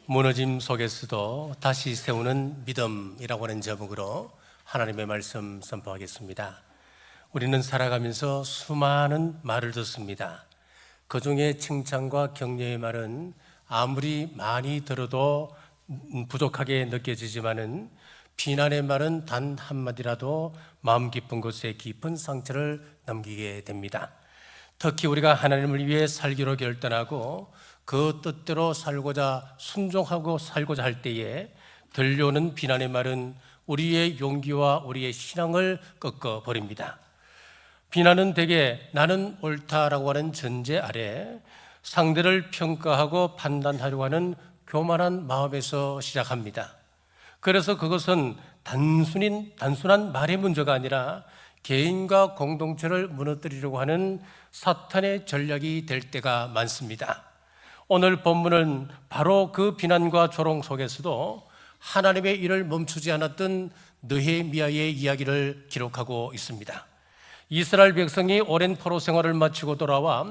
무너짐 속에서도 다시 세우는 믿음이라고 하는 제목으로 하나님의 말씀 선포하겠습니다. 우리는 살아가면서 수많은 말을 듣습니다. 그 중에 칭찬과 격려의 말은 아무리 많이 들어도 부족하게 느껴지지만은 비난의 말은 단 한마디라도 마음 깊은 곳에 깊은 상처를 남기게 됩니다. 특히 우리가 하나님을 위해 살기로 결단하고 그 뜻대로 살고자 순종하고 살고자 할 때에 들려오는 비난의 말은 우리의 용기와 우리의 신앙을 꺾어버립니다. 비난은 대개 나는 옳다라고 하는 전제 아래 상대를 평가하고 판단하려고 하는 교만한 마음에서 시작합니다. 그래서 그것은 단순한 말의 문제가 아니라 개인과 공동체를 무너뜨리려고 하는 사탄의 전략이 될 때가 많습니다. 오늘 본문은 바로 그 비난과 조롱 속에서도 하나님의 일을 멈추지 않았던 느헤미야의 이야기를 기록하고 있습니다. 이스라엘 백성이 오랜 포로 생활을 마치고 돌아와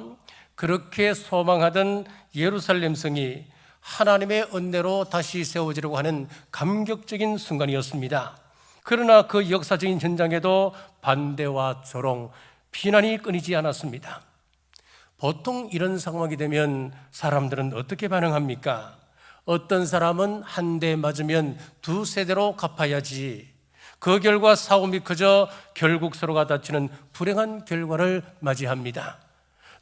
그렇게 소망하던 예루살렘 성이 하나님의 은혜로 다시 세워지려고 하는 감격적인 순간이었습니다. 그러나 그 역사적인 현장에도 반대와 조롱, 비난이 끊이지 않았습니다. 보통 이런 상황이 되면 사람들은 어떻게 반응합니까? 어떤 사람은 한 대 맞으면 두세 대로 갚아야지. 그 결과 싸움이 커져 결국 서로가 다치는 불행한 결과를 맞이합니다.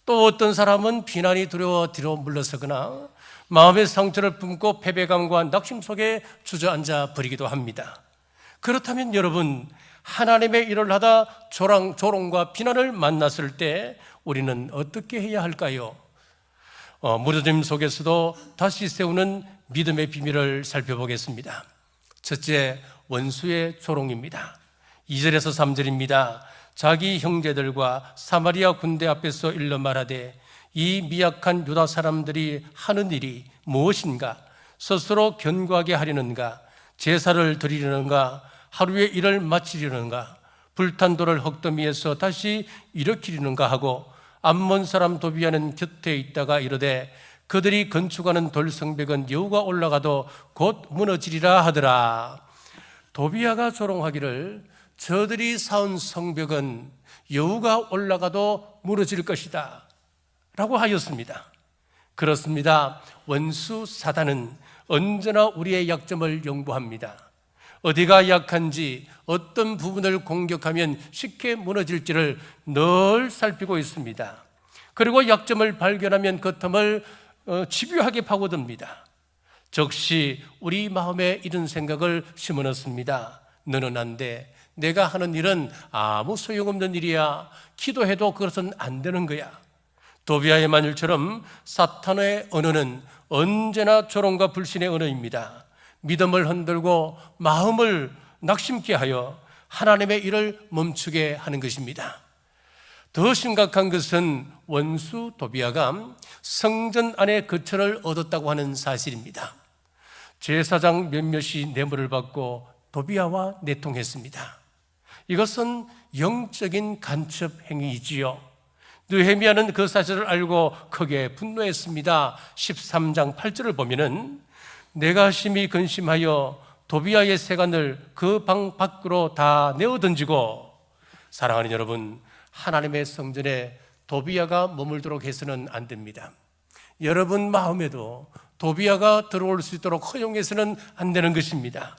또 어떤 사람은 비난이 두려워 뒤로 물러서거나 마음의 상처를 품고 패배감과 낙심 속에 주저앉아 버리기도 합니다. 그렇다면 여러분, 하나님의 일을 하다 조롱과 비난을 만났을 때 우리는 어떻게 해야 할까요? 무너짐 속에서도 다시 세우는 믿음의 비밀을 살펴보겠습니다. 첫째, 원수의 조롱입니다. 2절에서 3절입니다. 자기 형제들과 사마리아 군대 앞에서 일러 말하되 이 미약한 유다 사람들이 하는 일이 무엇인가? 스스로 견고하게 하려는가? 제사를 드리려는가? 하루의 일을 마치려는가? 불탄 돌을 흙더미에서 다시 일으키려는가 하고 암몬 사람 도비아는 곁에 있다가 이르되 그들이 건축하는 돌 성벽은 여우가 올라가도 곧 무너지리라 하더라. 도비아가 조롱하기를 저들이 쌓은 성벽은 여우가 올라가도 무너질 것이다 라고 하였습니다. 그렇습니다. 원수 사단은 언제나 우리의 약점을 연구합니다. 어디가 약한지, 어떤 부분을 공격하면 쉽게 무너질지를 늘 살피고 있습니다. 그리고 약점을 발견하면 그 틈을 집요하게 파고듭니다. 즉시 우리 마음에 이런 생각을 심어넣습니다. 너는 안 돼. 내가 하는 일은 아무 소용없는 일이야. 기도해도 그것은 안 되는 거야. 도비아의 말처럼 사탄의 언어는 언제나 조롱과 불신의 언어입니다. 믿음을 흔들고 마음을 낙심케 하여 하나님의 일을 멈추게 하는 것입니다. 더 심각한 것은 원수 도비아가 성전 안에 거처를 얻었다고 하는 사실입니다. 제사장 몇몇이 뇌물을 받고 도비아와 내통했습니다. 이것은 영적인 간첩 행위이지요. 느헤미야는 그 사실을 알고 크게 분노했습니다. 13장 8절을 보면은 내가 심히 근심하여 도비아의 세간을 그 방 밖으로 다 내어 던지고. 사랑하는 여러분, 하나님의 성전에 도비아가 머물도록 해서는 안 됩니다. 여러분 마음에도 도비아가 들어올 수 있도록 허용해서는 안 되는 것입니다.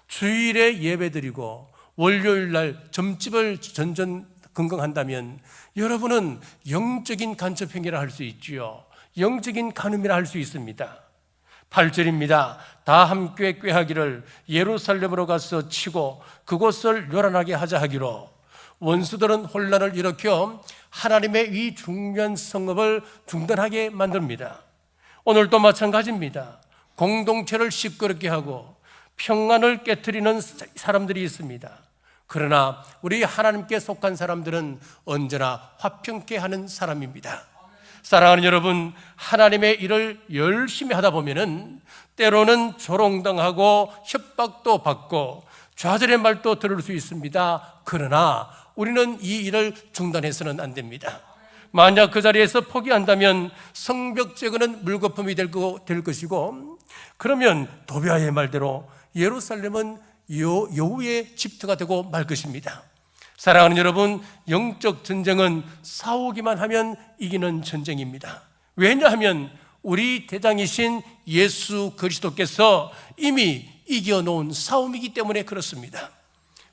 주일에 예배드리고 월요일 날 점집을 전전긍긍한다면 여러분은 영적인 간첩 행위를 할 수 있지요. 영적인 간음이라 할 수 있습니다. 8절입니다. 다 함께 꾀하기를 예루살렘으로 가서 치고 그곳을 요란하게 하자 하기로. 원수들은 혼란을 일으켜 하나님의 이 중요한 성읍을 중단하게 만듭니다. 오늘도 마찬가지입니다. 공동체를 시끄럽게 하고 평안을 깨트리는 사람들이 있습니다. 그러나 우리 하나님께 속한 사람들은 언제나 화평케 하는 사람입니다. 사랑하는 여러분, 하나님의 일을 열심히 하다 보면은 때로는 조롱당하고 협박도 받고 좌절의 말도 들을 수 있습니다. 그러나 우리는 이 일을 중단해서는 안 됩니다. 만약 그 자리에서 포기한다면 성벽 제거는 물거품이 될 것이고 그러면 도비아의 말대로 예루살렘은 여호의 집터가 되고 말 것입니다. 사랑하는 여러분, 영적 전쟁은 싸우기만 하면 이기는 전쟁입니다. 왜냐하면 우리 대장이신 예수 그리스도께서 이미 이겨놓은 싸움이기 때문에 그렇습니다.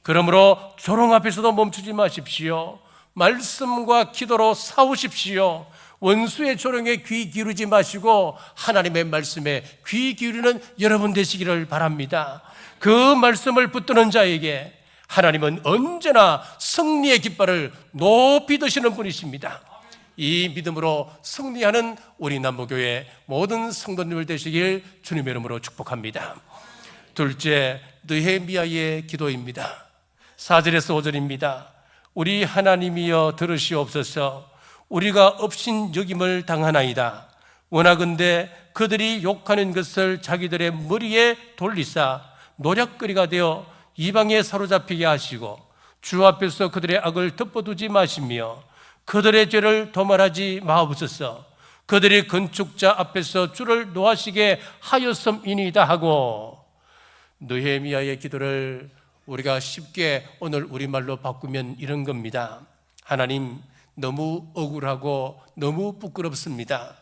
그러므로 조롱 앞에서도 멈추지 마십시오. 말씀과 기도로 싸우십시오. 원수의 조롱에 귀 기울이지 마시고 하나님의 말씀에 귀 기울이는 여러분 되시기를 바랍니다. 그 말씀을 붙드는 자에게 하나님은 언제나 승리의 깃발을 높이 드시는 분이십니다. 이 믿음으로 승리하는 우리 남부교회 모든 성도님들 되시길 주님의 이름으로 축복합니다. 둘째, 느헤미야의 기도입니다. 4절에서 5절입니다. 우리 하나님이여 들으시옵소서. 우리가 업신여김을 당하나이다. 원하건대 그들이 욕하는 것을 자기들의 머리에 돌리사 노략거리가 되어 이방에 사로잡히게 하시고 주 앞에서 그들의 악을 덮어두지 마시며 그들의 죄를 도말하지 마옵소서. 그들이 건축자 앞에서 주를 노하시게 하였음이니이다 하고, 느헤미야의 기도를 우리가 쉽게 오늘 우리말로 바꾸면 이런 겁니다. 하나님, 너무 억울하고 너무 부끄럽습니다.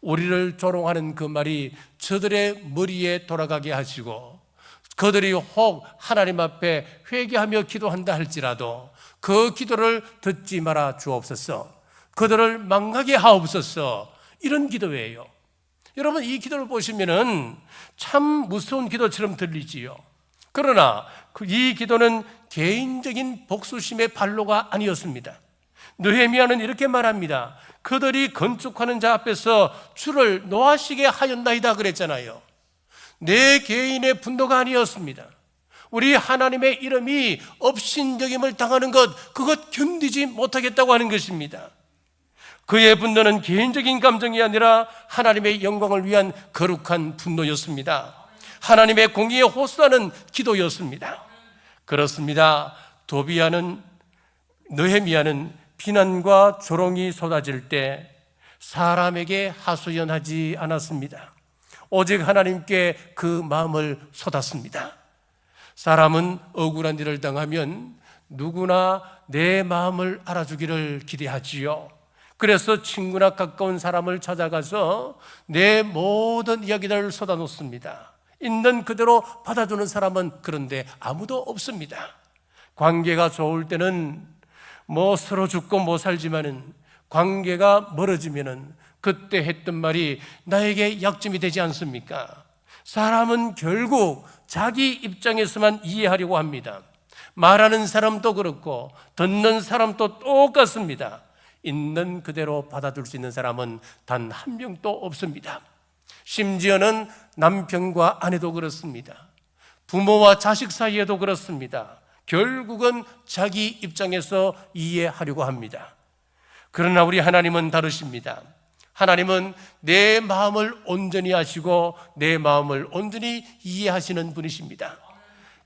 우리를 조롱하는 그 말이 저들의 머리에 돌아가게 하시고 그들이 혹 하나님 앞에 회개하며 기도한다 할지라도 그 기도를 듣지 말아 주옵소서. 그들을 망하게 하옵소서. 이런 기도예요. 여러분, 이 기도를 보시면은 참 무서운 기도처럼 들리지요. 그러나 이 기도는 개인적인 복수심의 발로가 아니었습니다. 느헤미야는 이렇게 말합니다. 그들이 건축하는 자 앞에서 주를 노하시게 하였나이다 그랬잖아요. 내 개인의 분노가 아니었습니다. 우리 하나님의 이름이 업신여김을 당하는 것, 그것 견디지 못하겠다고 하는 것입니다. 그의 분노는 개인적인 감정이 아니라 하나님의 영광을 위한 거룩한 분노였습니다. 하나님의 공의에 호소하는 기도였습니다. 그렇습니다. 느헤미야는 비난과 조롱이 쏟아질 때 사람에게 하소연하지 않았습니다. 오직 하나님께 그 마음을 쏟았습니다. 사람은 억울한 일을 당하면 누구나 내 마음을 알아주기를 기대하지요. 그래서 친구나 가까운 사람을 찾아가서 내 모든 이야기를 쏟아놓습니다. 있는 그대로 받아주는 사람은 그런데 아무도 없습니다. 관계가 좋을 때는 서로 죽고 못 살지만은 관계가 멀어지면은 그때 했던 말이 나에게 약점이 되지 않습니까? 사람은 결국 자기 입장에서만 이해하려고 합니다. 말하는 사람도 그렇고 듣는 사람도 똑같습니다. 있는 그대로 받아줄 수 있는 사람은 단 한 명도 없습니다. 심지어는 남편과 아내도 그렇습니다. 부모와 자식 사이에도 그렇습니다. 결국은 자기 입장에서 이해하려고 합니다. 그러나 우리 하나님은 다르십니다. 하나님은 내 마음을 온전히 아시고 내 마음을 온전히 이해하시는 분이십니다.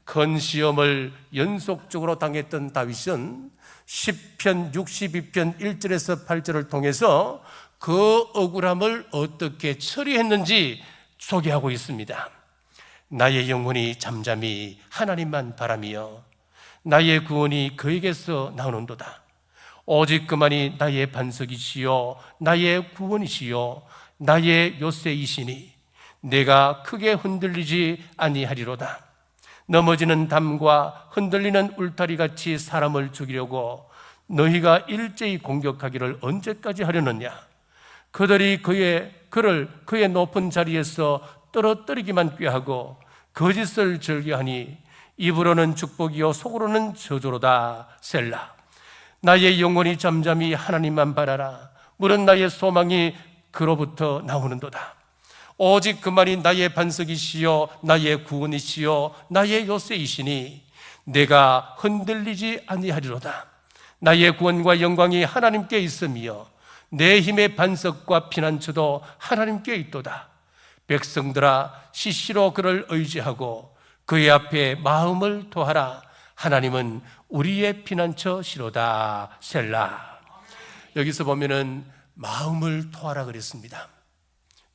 큰 시험을 연속적으로 당했던 다윗은 시편 62편 1절에서 8절을 통해서 그 억울함을 어떻게 처리했는지 소개하고 있습니다. 나의 영혼이 잠잠히 하나님만 바라며 나의 구원이 그에게서 나오는도다. 오직 그만이 나의 반석이시요 나의 구원이시요 나의 요새이시니 내가 크게 흔들리지 아니하리로다. 넘어지는 담과 흔들리는 울타리같이 사람을 죽이려고 너희가 일제히 공격하기를 언제까지 하려느냐. 그들이 그를 그의 높은 자리에서 떨어뜨리기만 꾀하고 거짓을 즐겨하니 입으로는 축복이요 속으로는 저주로다. 셀라. 나의 영혼이 잠잠히 하나님만 바라라. 물은 나의 소망이 그로부터 나오는도다. 오직 그만이 나의 반석이시요 나의 구원이시요 나의 요새이시니 내가 흔들리지 아니하리로다. 나의 구원과 영광이 하나님께 있으며 내 힘의 반석과 피난처도 하나님께 있도다. 백성들아 시시로 그를 의지하고 그의 앞에 마음을 토하라. 하나님은 우리의 피난처시로다. 셀라. 여기서 보면은 마음을 토하라 그랬습니다.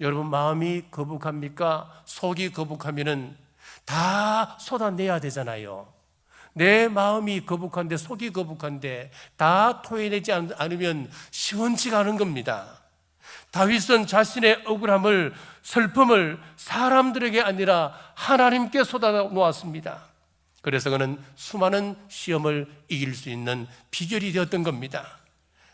여러분, 마음이 거북합니까? 속이 거북하면은 다 쏟아내야 되잖아요. 내 마음이 거북한데, 속이 거북한데 다 토해내지 않으면 시원치가 않은 겁니다. 다윗은 자신의 억울함을, 슬픔을 사람들에게 아니라 하나님께 쏟아놓았습니다. 그래서 그는 수많은 시험을 이길 수 있는 비결이 되었던 겁니다.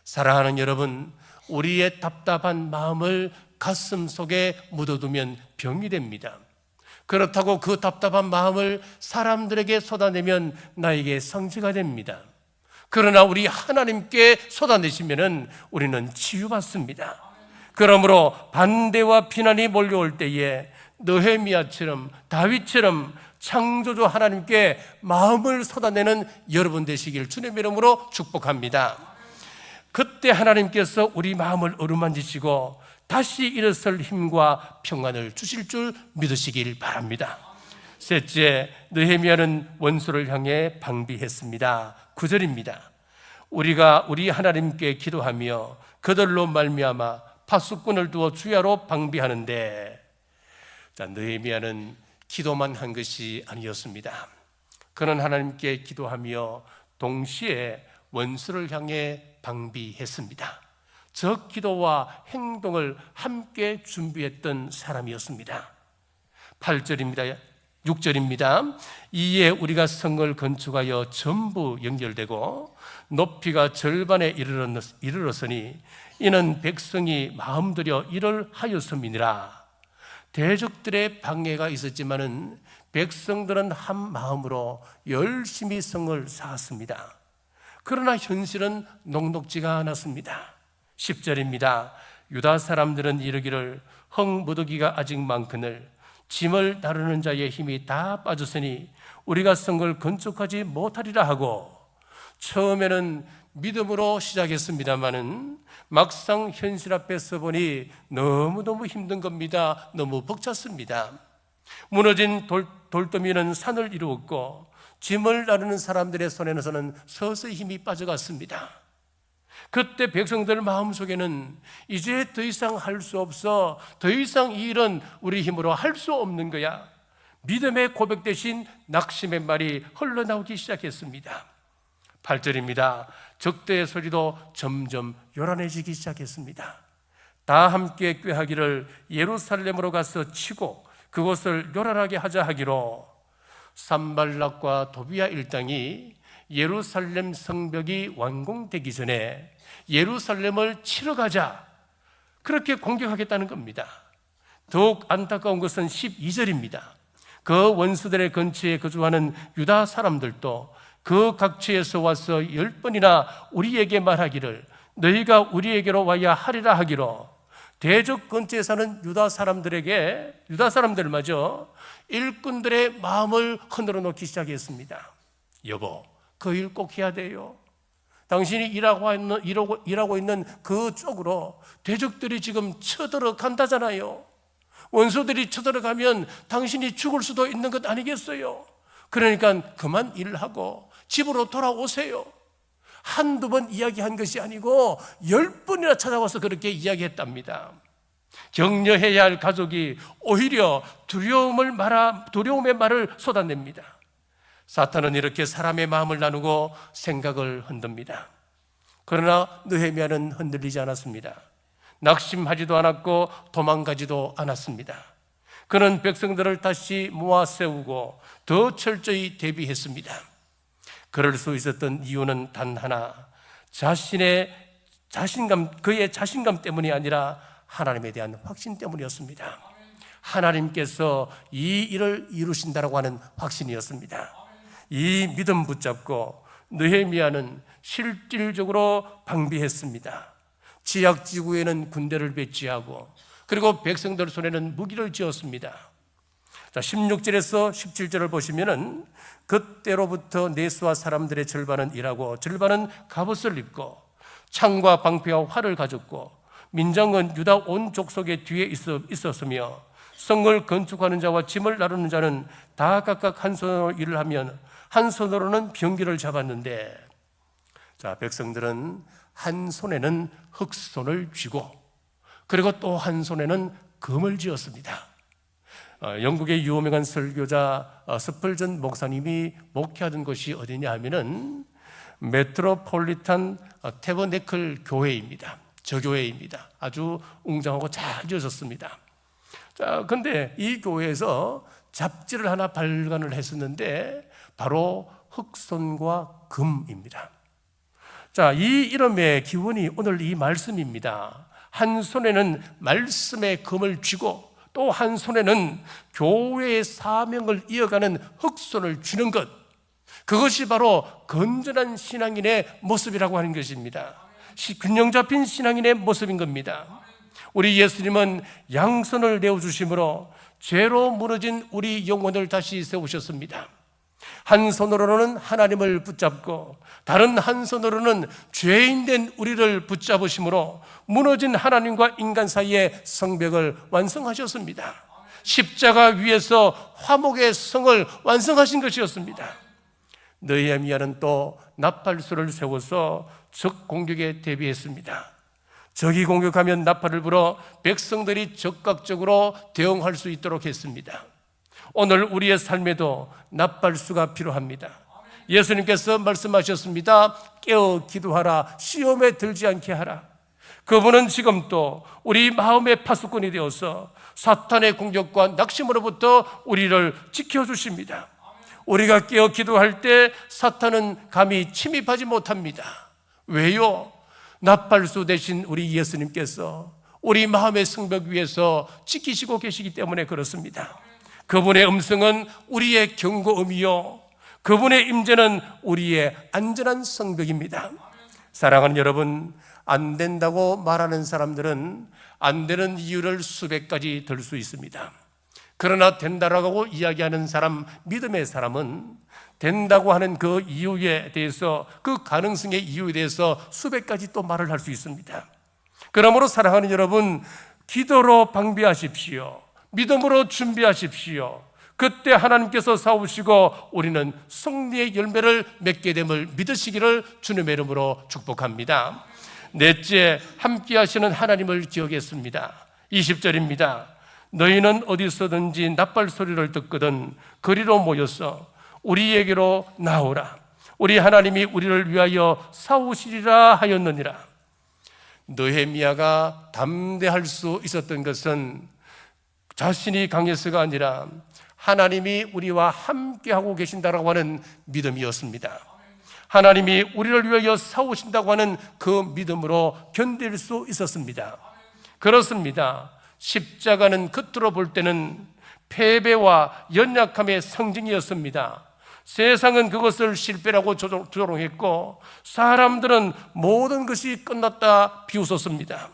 사랑하는 여러분, 우리의 답답한 마음을 가슴 속에 묻어두면 병이 됩니다. 그렇다고 그 답답한 마음을 사람들에게 쏟아내면 나에게 상처가 됩니다. 그러나 우리 하나님께 쏟아내시면 우리는 치유받습니다. 그러므로 반대와 비난이 몰려올 때에 느헤미야처럼, 다윗처럼 창조주 하나님께 마음을 쏟아내는 여러분 되시길 주님의 이름으로 축복합니다. 그때 하나님께서 우리 마음을 어루만지시고 다시 일어설 힘과 평안을 주실 줄 믿으시길 바랍니다. 셋째, 느헤미야는 원수를 향해 방비했습니다. 9절입니다. 우리가 우리 하나님께 기도하며 그들로 말미암아 파수꾼을 두어 주야로 방비하는데, 느헤미야는 기도만 한 것이 아니었습니다. 그는 하나님께 기도하며 동시에 원수를 향해 방비했습니다. 저 기도와 행동을 함께 준비했던 사람이었습니다. 8절입니다. 6절입니다. 이에 우리가 성을 건축하여 전부 연결되고 높이가 절반에 이르렀으니 이는 백성이 마음들여 이를 하였음이니라. 대적들의 방해가 있었지만은 백성들은 한 마음으로 열심히 성을 쌓았습니다. 그러나 현실은 녹록지가 않았습니다. 10절입니다. 유다 사람들은 이르기를 흙무더기가 아직 많거늘 짐을 다루는 자의 힘이 다 빠졌으니 우리가 성을 건축하지 못하리라 하고, 처음에는 믿음으로 시작했습니다마는 막상 현실 앞에 서보니 너무너무 힘든 겁니다. 너무 벅찼습니다. 무너진 돌더미는 산을 이루었고 짐을 나르는 사람들의 손에서는 서서히 힘이 빠져갔습니다. 그때 백성들 마음속에는 이제 더 이상 할 수 없어, 더 이상 이 일은 우리 힘으로 할 수 없는 거야. 믿음의 고백 대신 낙심의 말이 흘러나오기 시작했습니다. 8절입니다. 적대의 소리도 점점 요란해지기 시작했습니다. 다 함께 꾀하기를 예루살렘으로 가서 치고 그곳을 요란하게 하자 하기로, 산발락과 도비야 일당이 예루살렘 성벽이 완공되기 전에 예루살렘을 치러 가자, 그렇게 공격하겠다는 겁니다. 더욱 안타까운 것은 12절입니다. 그 원수들의 근처에 거주하는 유다 사람들도 그 각지에서 와서 10번이나 우리에게 말하기를 너희가 우리에게로 와야 하리라 하기로, 대적 근처에 사는 유다 사람들마저 일꾼들의 마음을 흔들어 놓기 시작했습니다. 여보, 그 일 꼭 해야 돼요. 당신이 일하고 있는 그 쪽으로 대적들이 지금 쳐들어간다잖아요. 원수들이 쳐들어가면 당신이 죽을 수도 있는 것 아니겠어요? 그러니까 그만 일하고 집으로 돌아오세요. 한두 번 이야기한 것이 아니고 10번이나 찾아와서 그렇게 이야기했답니다. 격려해야 할 가족이 오히려 두려움의 말을 쏟아냅니다. 사탄은 이렇게 사람의 마음을 나누고 생각을 흔듭니다. 그러나 느헤미야는 흔들리지 않았습니다. 낙심하지도 않았고 도망가지도 않았습니다. 그는 백성들을 다시 모아 세우고 더 철저히 대비했습니다. 그럴 수 있었던 이유는 단 하나, 그의 자신감 때문이 아니라 하나님에 대한 확신 때문이었습니다. 하나님께서 이 일을 이루신다라고 하는 확신이었습니다. 이 믿음 붙잡고 느헤미야는 실질적으로 방비했습니다. 지역지구에는 군대를 배치하고 그리고 백성들 손에는 무기를 쥐었습니다. 16절에서 17절을 보시면은 그때로부터 내수와 사람들의 절반은 일하고 절반은 갑옷을 입고 창과 방패와 활을 가졌고 민장은 유다 온 족속의 뒤에 있었으며 성을 건축하는 자와 짐을 나르는 자는 다 각각 한 손으로 일을 하면 한 손으로는 병기를 잡았는데, 백성들은 한 손에는 흙손을 쥐고 그리고 또 한 손에는 금을 지었습니다. 영국의 유명한 설교자 스펄전 목사님이 목회하던 곳이 어디냐 하면은 메트로폴리탄 태버네클 교회입니다. 저 교회입니다. 아주 웅장하고 잘 지어졌습니다. 자, 근데 이 교회에서 잡지를 하나 발간을 했었는데 바로 흑손과 금입니다. 자, 이 이름의 기원이 오늘 이 말씀입니다. 한 손에는 말씀의 금을 쥐고 또 한 손에는 교회의 사명을 이어가는 흑손을 쥐는 것, 그것이 바로 건전한 신앙인의 모습이라고 하는 것입니다. 균형 잡힌 신앙인의 모습인 겁니다. 우리 예수님은 양손을 내어주심으로 죄로 무너진 우리 영혼을 다시 세우셨습니다. 한 손으로는 하나님을 붙잡고 다른 한 손으로는 죄인된 우리를 붙잡으심으로 무너진 하나님과 인간 사이의 성벽을 완성하셨습니다. 십자가 위에서 화목의 성을 완성하신 것이었습니다. 느헤미야는 또 나팔수를 세워서 적 공격에 대비했습니다. 적이 공격하면 나팔을 불어 백성들이 적극적으로 대응할 수 있도록 했습니다. 오늘 우리의 삶에도 나팔수가 필요합니다. 예수님께서 말씀하셨습니다. 깨어 기도하라, 시험에 들지 않게 하라. 그분은 지금 또 우리 마음의 파수꾼이 되어서 사탄의 공격과 낙심으로부터 우리를 지켜주십니다. 우리가 깨어 기도할 때 사탄은 감히 침입하지 못합니다. 왜요? 나팔수 대신 우리 예수님께서 우리 마음의 성벽 위에서 지키시고 계시기 때문에 그렇습니다. 그분의 음성은 우리의 경고음이요, 그분의 임재는 우리의 안전한 성벽입니다. 사랑하는 여러분, 안 된다고 말하는 사람들은 안 되는 이유를 수백 가지 들 수 있습니다. 그러나 된다라고 이야기하는 사람, 믿음의 사람은 된다고 하는 그 이유에 대해서, 그 가능성의 이유에 대해서 수백 가지 또 말을 할 수 있습니다. 그러므로 사랑하는 여러분, 기도로 방비하십시오. 믿음으로 준비하십시오. 그때 하나님께서 싸우시고 우리는 승리의 열매를 맺게 됨을 믿으시기를 주님의 이름으로 축복합니다. 넷째, 함께 하시는 하나님을 기억했습니다. 20절입니다. 너희는 어디서든지 나팔 소리를 듣거든 거리로 모여서 우리에게로 나오라. 우리 하나님이 우리를 위하여 싸우시리라 하였느니라. 느헤미야가 담대할 수 있었던 것은 자신이 강해서가 아니라 하나님이 우리와 함께하고 계신다라고 하는 믿음이었습니다. 하나님이 우리를 위하여 싸우신다고 하는 그 믿음으로 견딜 수 있었습니다. 그렇습니다. 십자가는 겉으로 볼 때는 패배와 연약함의 상징이었습니다. 세상은 그것을 실패라고 조롱했고 사람들은 모든 것이 끝났다 비웃었습니다.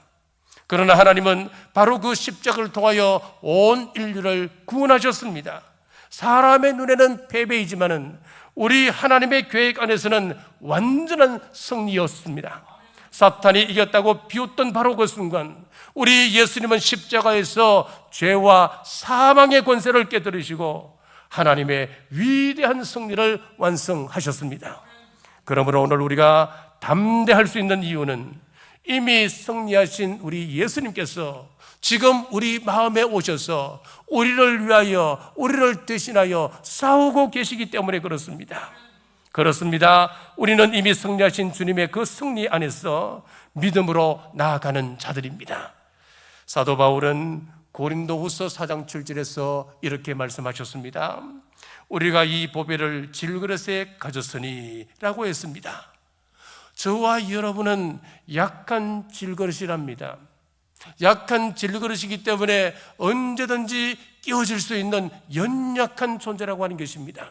그러나 하나님은 바로 그 십자가를 통하여 온 인류를 구원하셨습니다. 사람의 눈에는 패배이지만은 우리 하나님의 계획 안에서는 완전한 승리였습니다. 사탄이 이겼다고 비웃던 바로 그 순간 우리 예수님은 십자가에서 죄와 사망의 권세를 깨뜨리시고 하나님의 위대한 승리를 완성하셨습니다. 그러므로 오늘 우리가 담대할 수 있는 이유는 이미 승리하신 우리 예수님께서 지금 우리 마음에 오셔서 우리를 위하여, 우리를 대신하여 싸우고 계시기 때문에 그렇습니다. 그렇습니다. 우리는 이미 승리하신 주님의 그 승리 안에서 믿음으로 나아가는 자들입니다. 사도 바울은 고린도후서 4장 7절에서 이렇게 말씀하셨습니다. 우리가 이 보배를 질그릇에 가졌으니 라고 했습니다. 저와 여러분은 약한 질그릇이랍니다. 약한 질그릇이기 때문에 언제든지 끼워질 수 있는 연약한 존재라고 하는 것입니다.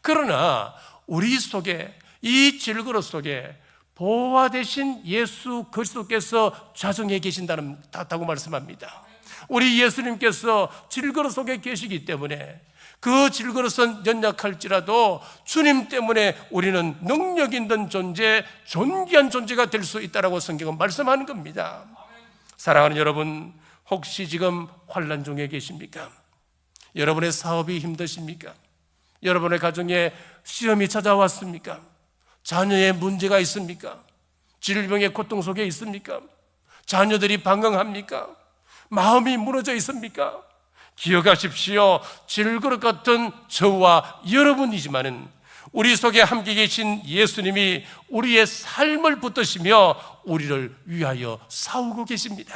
그러나 우리 속에, 이 질그릇 속에 보화 되신 예수 그리스도께서 자정해 계신다고 말씀합니다. 우리 예수님께서 질그릇 속에 계시기 때문에 그 질그릇은 연약할지라도 주님 때문에 우리는 능력 있는 존재, 존귀한 존재가 될 수 있다고 성경은 말씀하는 겁니다. 사랑하는 여러분, 혹시 지금 환난 중에 계십니까? 여러분의 사업이 힘드십니까? 여러분의 가정에 시험이 찾아왔습니까? 자녀의 문제가 있습니까? 질병의 고통 속에 있습니까? 자녀들이 방황합니까? 마음이 무너져 있습니까? 기억하십시오. 질그릇 같은 저와 여러분이지만은 우리 속에 함께 계신 예수님이 우리의 삶을 붙드시며 우리를 위하여 싸우고 계십니다.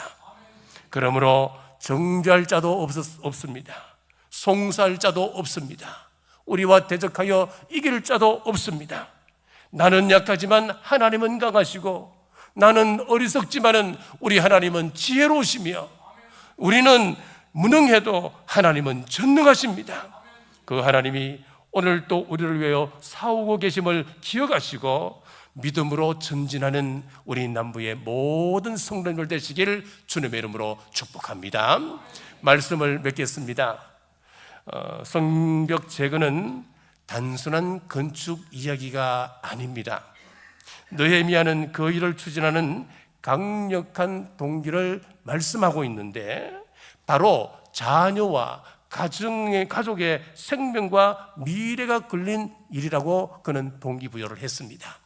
그러므로 정죄할 자도 없습니다. 송사할 자도 없습니다. 우리와 대적하여 이길 자도 없습니다. 나는 약하지만 하나님은 강하시고, 나는 어리석지만은 우리 하나님은 지혜로우시며, 우리는 무능해도 하나님은 전능하십니다. 그 하나님이 오늘 또 우리를 위하여 싸우고 계심을 기억하시고 믿음으로 전진하는 우리 남부의 모든 성도님들 되시길 주님의 이름으로 축복합니다. 말씀을 맺겠습니다. 성벽 재건은 단순한 건축 이야기가 아닙니다. 느헤미야는 그 일을 추진하는 강력한 동기를 말씀하고 있는데, 바로 자녀와 가족의 생명과 미래가 걸린 일이라고 그는 동기부여를 했습니다.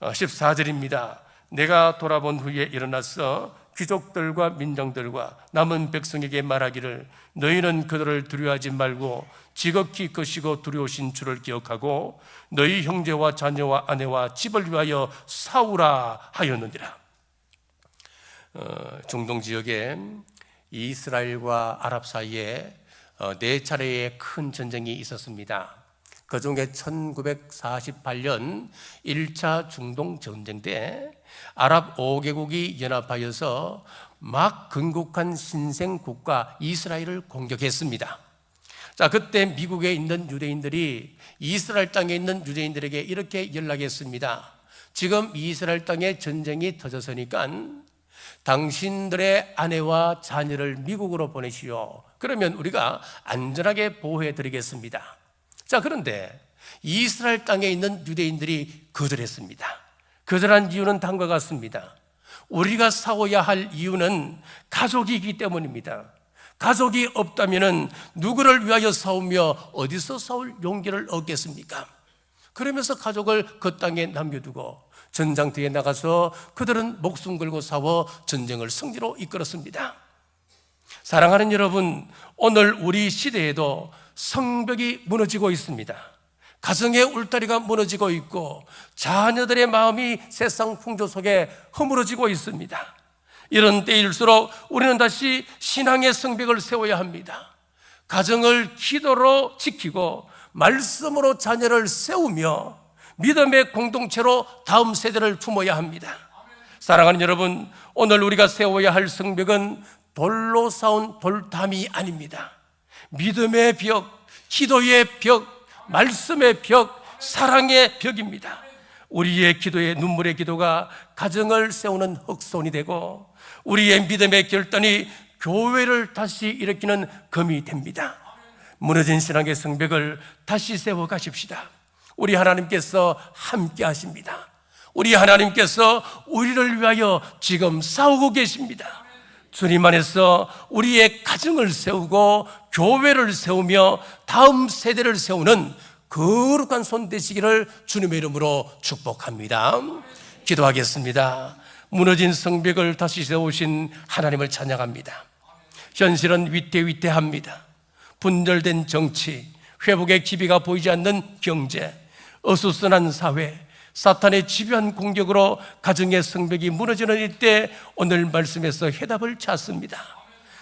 14절입니다. 내가 돌아본 후에 일어나서 귀족들과 민정들과 남은 백성에게 말하기를, 너희는 그들을 두려워하지 말고 지극히 크시고 두려우신 주를 기억하고 너희 형제와 자녀와 아내와 집을 위하여 싸우라 하였느니라. 중동 지역에 이스라엘과 아랍 사이에 4차례의 큰 전쟁이 있었습니다. 그 중에 1948년 1차 중동 전쟁 때 아랍 5개국이 연합하여서 막 건국한 신생 국가 이스라엘을 공격했습니다. 자, 그때 미국에 있는 유대인들이 이스라엘 땅에 있는 유대인들에게 이렇게 연락했습니다. 지금 이스라엘 땅에 전쟁이 터졌으니까 당신들의 아내와 자녀를 미국으로 보내시오. 그러면 우리가 안전하게 보호해 드리겠습니다. 자, 그런데 이스라엘 땅에 있는 유대인들이 거절했습니다. 거절한 이유는 다음과 같습니다. 우리가 싸워야 할 이유는 가족이기 때문입니다. 가족이 없다면 누구를 위하여 싸우며 어디서 싸울 용기를 얻겠습니까? 그러면서 가족을 그 땅에 남겨두고 전장터에 나가서 그들은 목숨 걸고 싸워 전쟁을 승리로 이끌었습니다. 사랑하는 여러분, 오늘 우리 시대에도 성벽이 무너지고 있습니다. 가정의 울타리가 무너지고 있고 자녀들의 마음이 세상 풍조 속에 허물어지고 있습니다. 이런 때일수록 우리는 다시 신앙의 성벽을 세워야 합니다. 가정을 기도로 지키고 말씀으로 자녀를 세우며 믿음의 공동체로 다음 세대를 품어야 합니다. 사랑하는 여러분, 오늘 우리가 세워야 할 성벽은 돌로 쌓은 돌담이 아닙니다. 믿음의 벽, 기도의 벽, 말씀의 벽, 사랑의 벽입니다. 우리의 기도의 눈물의 기도가 가정을 세우는 흑손이 되고 우리의 믿음의 결단이 교회를 다시 일으키는 검이 됩니다. 무너진 신앙의 성벽을 다시 세워 가십시다. 우리 하나님께서 함께 하십니다. 우리 하나님께서 우리를 위하여 지금 싸우고 계십니다. 주님 안에서 우리의 가정을 세우고 교회를 세우며 다음 세대를 세우는 거룩한 손 되시기를 주님의 이름으로 축복합니다. 기도하겠습니다. 무너진 성벽을 다시 세우신 하나님을 찬양합니다. 현실은 위태위태합니다. 분절된 정치, 회복의 기비가 보이지 않는 경제, 어수선한 사회, 사탄의 집요한 공격으로 가정의 성벽이 무너지는 이때 오늘 말씀에서 해답을 찾습니다.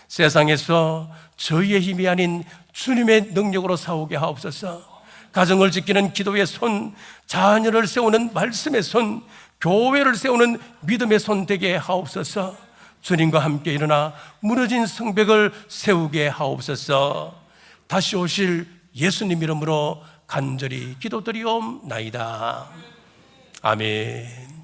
세상에서 저희의 힘이 아닌 주님의 능력으로 싸우게 하옵소서. 가정을 지키는 기도의 손, 자녀를 세우는 말씀의 손, 교회를 세우는 믿음의 손 되게 하옵소서. 주님과 함께 일어나 무너진 성벽을 세우게 하옵소서. 다시 오실 예수님 이름으로 간절히 기도드리옵나이다. 아멘.